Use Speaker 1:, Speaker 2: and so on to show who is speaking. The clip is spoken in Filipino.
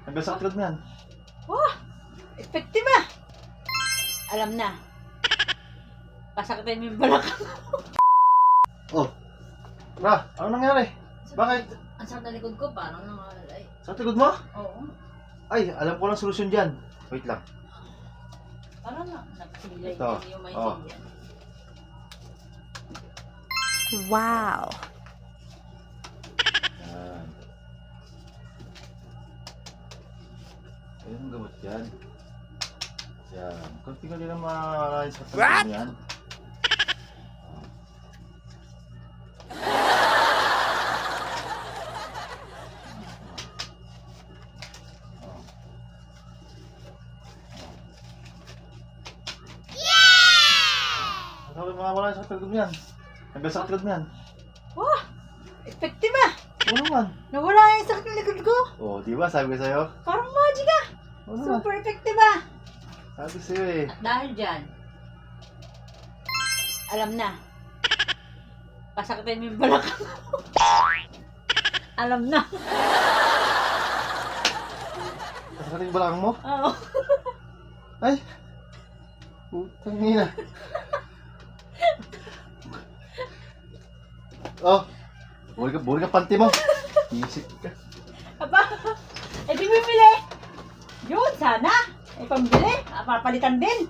Speaker 1: Hanggang sa likod mo yan.
Speaker 2: Oh, effective ah. Alam na. Pasakitin mo yung balakang.
Speaker 1: Oh. Ra, ano nangyari? Bakit?
Speaker 2: Ang sakit na likod ko, parang nangalay.
Speaker 1: Sa likod mo?
Speaker 2: Oo.
Speaker 1: Ay, alam ko lang solusyon dyan. Wait lang.
Speaker 2: Parang nakasilay
Speaker 1: Ito.
Speaker 2: din yung may
Speaker 1: Oh.
Speaker 2: silyan.
Speaker 3: Wow.
Speaker 1: Yan. Ayun ang gamot yan. Yan. Kunti ka din ang makakain sa tagal mo yan. Sabi mawawala sa tagal mo yan. Hanggang sa likod mo yan.
Speaker 2: Oh, effective ah.
Speaker 1: Oo naman.
Speaker 2: Nawala yung sakit na likod ko.
Speaker 1: Oh, di ba? Sabi ko sa'yo.
Speaker 2: Parang magic ah.
Speaker 1: Oo naman.
Speaker 2: Super effective ah.
Speaker 1: Sabi sa'yo eh.
Speaker 2: At dahil dyan, alam na. Pasakitin mo yung balakang. Alam na.
Speaker 1: Kasakating balakang mo?
Speaker 2: Oo.
Speaker 1: Ay! Putang ina. Oh! Buri ka panty mo. Isip ka.
Speaker 2: Aba, eh di bibili. Yun, sana. Eh pambili. Papalitan din.